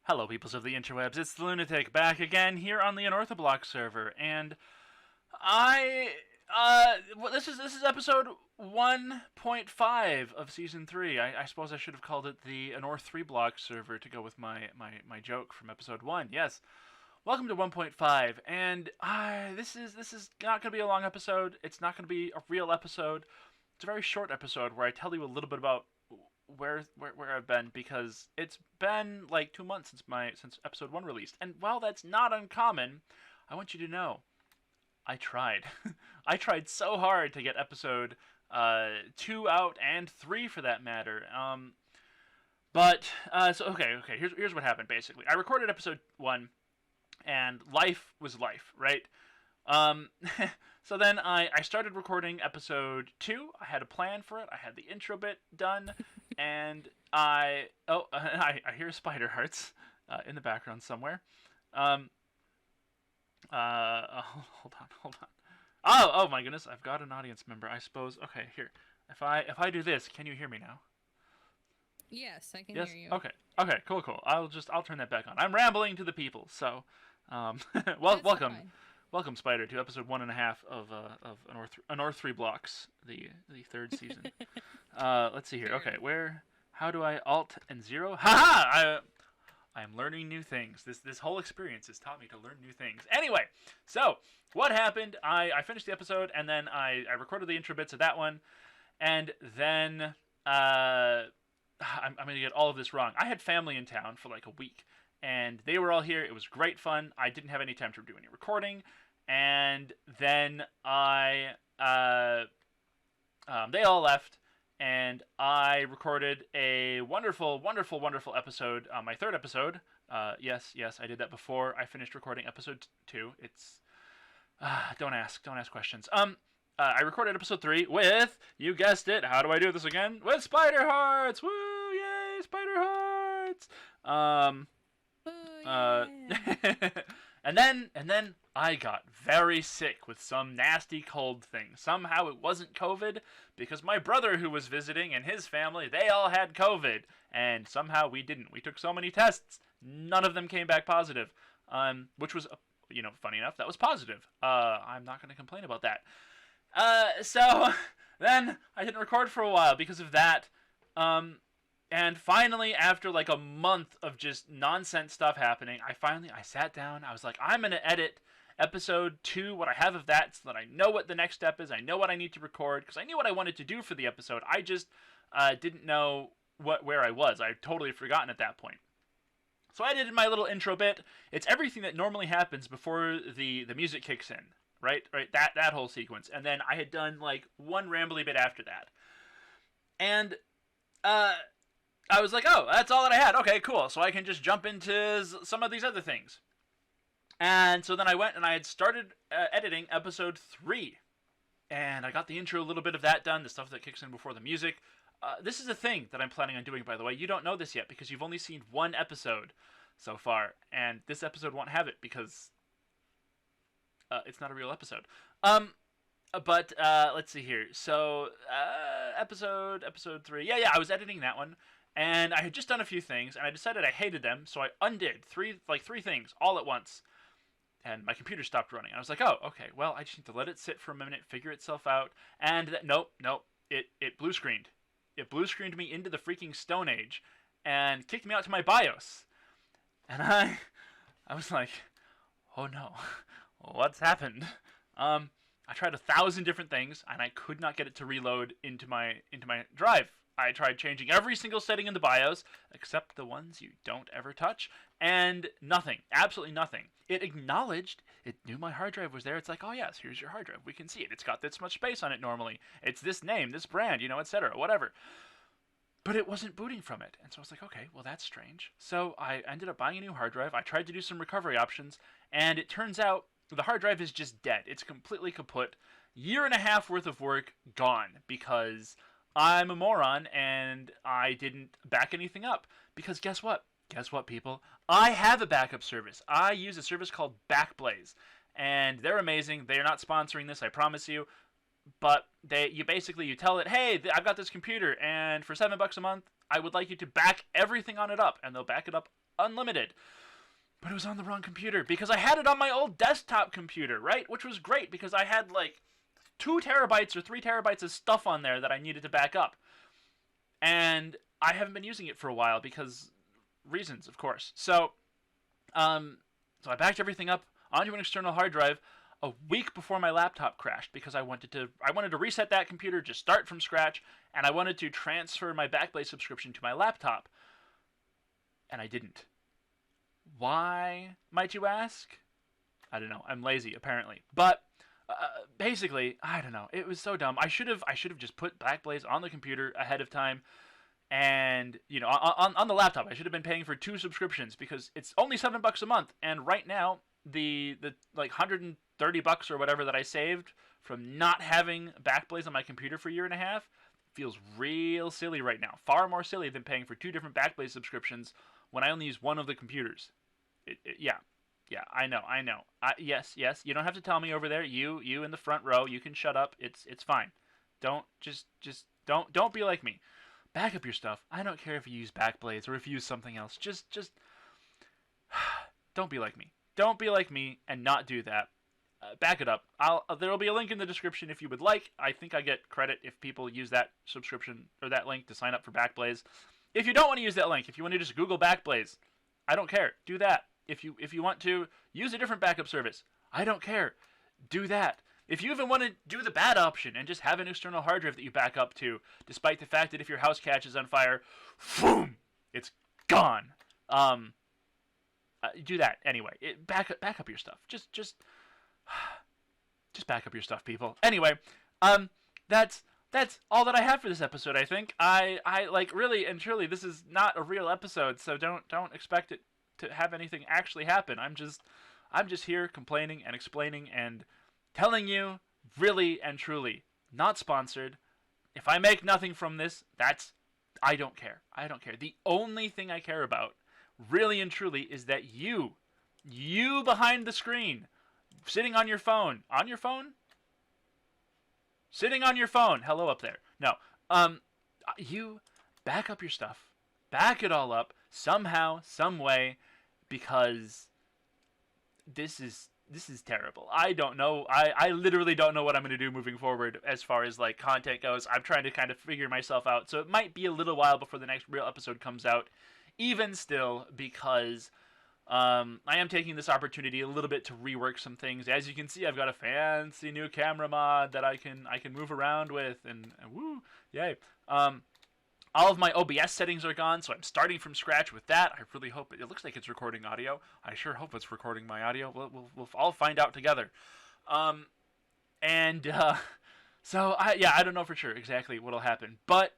Hello, peoples of the interwebs. It's the Lunatic back again here on the Unorthoblocks server, and this is episode 1.5 of season 3. I suppose I should have called it the Unor3blocks server to go with my joke from episode 1. Yes, welcome to 1.5, and this is not going to be a long episode. It's not going to be a real episode. It's a very short episode where I tell you a little bit about where I've been, because it's been like 2 months since episode 1 released. And while that's not uncommon, I want you to know I tried. I tried so hard to get episode 2 out, and 3 for that matter. Okay. Here's what happened. Basically, I recorded episode 1, and life was life, right? Um, so then I started recording episode 2. I had a plan for it. I had the intro bit done, and I hear spider hearts in the background somewhere. Um, hold on. Oh my goodness! I've got an audience member. I suppose. Okay, here. If I do this, can you hear me now? Yes, I can Yes. hear you. Okay. Cool. I'll turn that back on. I'm rambling to the people. So, That's welcome. fine. Welcome, Spider, to episode 1.5 of Unor3blocks, the third season. Let's see here. Okay, how do I Alt and 0? Haha! I'm learning new things. This whole experience has taught me to learn new things. Anyway, so what happened? I finished the episode, and then I recorded the intro bits of that one, and then I'm going to get all of this wrong. I had family in town for like a week, and they were all here. It was great fun. I didn't have any time to do any recording, and then they all left, and I recorded a wonderful episode, my third episode. Yes, I did that before I finished recording episode 2. It's don't ask questions. I recorded episode 3 with, you guessed it, how do I do this again? With spider hearts! Woo! Yay! Spider hearts! Oh, yeah. and then I got very sick with some nasty cold thing. Somehow it wasn't COVID, because my brother who was visiting and his family, they all had COVID, and somehow we didn't. We took so many tests, none of them came back positive. Which was, funny enough, that was positive. I'm not going to complain about that. So then I didn't record for a while because of that. And finally, after like a month of just nonsense stuff happening, I sat down. I was like, I'm going to edit episode 2, what I have of that, so that I know what the next step is. I know what I need to record, because I knew what I wanted to do for the episode. I just didn't know where I was. I had totally forgotten at that point. So I did my little intro bit. It's everything that normally happens before the music kicks in, right? That whole sequence. And then I had done like one rambly bit after that. And I was like, oh, that's all that I had. Okay, cool. So I can just jump into some of these other things. And so then I went and I had started editing episode 3. And I got the intro, a little bit of that done, the stuff that kicks in before the music. This is a thing that I'm planning on doing, by the way. You don't know this yet because you've only seen one episode so far. And this episode won't have it because it's not a real episode. But let's see here. So episode 3. Yeah, I was editing that one. And I had just done a few things, and I decided I hated them, so I undid three things all at once. And my computer stopped running. I was like, oh, okay, well, I just need to let it sit for a minute, figure itself out. And nope, it blue screened. It blue screened me into the freaking Stone Age and kicked me out to my BIOS. And I was like, oh no, what's happened? I tried 1,000 different things, and I could not get it to reload into my drive. I tried changing every single setting in the BIOS, except the ones you don't ever touch, and nothing. Absolutely nothing. It acknowledged, it knew my hard drive was there. It's like, oh yes, here's your hard drive. We can see it. It's got this much space on it normally. It's this name, this brand, etc., whatever. But it wasn't booting from it. And so I was like, okay, well, that's strange. So I ended up buying a new hard drive. I tried to do some recovery options, and it turns out the hard drive is just dead. It's completely kaput. Year and a half worth of work gone, because I'm a moron and I didn't back anything up. Because guess what? Guess what, people? I have a backup service. I use a service called Backblaze. And they're amazing. They're not sponsoring this, I promise you. But you tell it, hey, I've got this computer, and for $7 a month, I would like you to back everything on it up. And they'll back it up unlimited. But it was on the wrong computer because I had it on my old desktop computer, right? Which was great because I had like 2 terabytes or 3 terabytes of stuff on there that I needed to back up. And I haven't been using it for a while because reasons, of course. So I backed everything up onto an external hard drive a week before my laptop crashed because I wanted to reset that computer, just start from scratch, and I wanted to transfer my Backblaze subscription to my laptop. And I didn't. Why, might you ask? I don't know. I'm lazy, apparently. But basically, I don't know. It was so dumb. I should have just put Backblaze on the computer ahead of time. And, you know, on the laptop, I should have been paying for 2 subscriptions because it's only $7 a month. And right now, the like $130 or whatever that I saved from not having Backblaze on my computer for a year and a half feels real silly right now. Far more silly than paying for 2 different Backblaze subscriptions when I only use one of the computers. Yeah, I know. Yes, you don't have to tell me over there. You in the front row, you can shut up. It's fine. Don't don't be like me. Back up your stuff. I don't care if you use Backblaze or if you use something else. Just don't be like me. Don't be like me and not do that. Back it up. There will be a link in the description if you would like. I think I get credit if people use that subscription or that link to sign up for Backblaze. If you don't want to use that link, if you want to just Google Backblaze, I don't care. Do that. If you want to use a different backup service, I don't care. Do that. If you even want to do the bad option and just have an external hard drive that you back up to, despite the fact that if your house catches on fire, boom, it's gone. Do that anyway. Back up your stuff. Just back up your stuff, people. Anyway, that's all that I have for this episode. I think I like really and truly this is not a real episode, so don't expect it to have anything actually happen. I'm just here complaining and explaining and telling you, really and truly, not sponsored. If I make nothing from this, I don't care. I don't care. The only thing I care about, really and truly, is that you behind the screen, sitting on your phone, sitting on your phone, hello up there. No, you back up your stuff, back it all up somehow, some way, because this is terrible. I don't know. I literally don't know what I'm going to do moving forward as far as like content goes. I'm trying to kind of figure myself out. So it might be a little while before the next real episode comes out. Even still, because I am taking this opportunity a little bit to rework some things. As you can see, I've got a fancy new camera mod that I can move around with, and woo, yay. All of my OBS settings are gone, so I'm starting from scratch with that. I really hope it looks like it's recording audio. I sure hope it's recording my audio. We'll all find out together. So I don't know for sure exactly what'll happen, but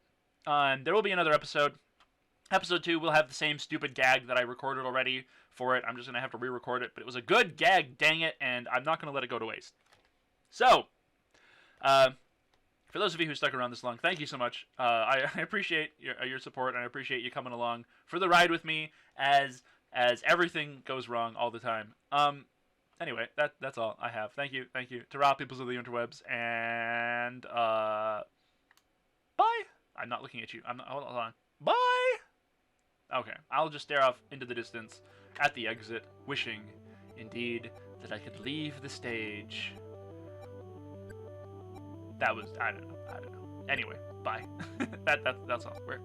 there will be another episode. Episode 2 will have the same stupid gag that I recorded already for it. I'm just gonna have to re-record it, but it was a good gag, dang it, and I'm not gonna let it go to waste. So, for those of you who stuck around this long, thank you so much. I appreciate your support, and I appreciate you coming along for the ride with me as everything goes wrong all the time. Anyway, that's all I have. Thank you to raw peoples of the interwebs, and bye. I'm not looking at you. Hold on. Bye. Okay, I'll just stare off into the distance at the exit, wishing, indeed, that I could leave the stage. That was, I don't know. Anyway, bye. That's all. We're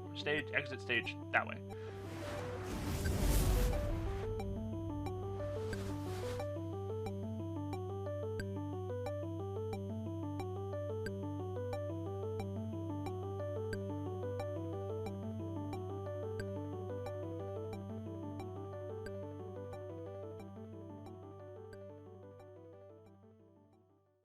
exit stage, that way.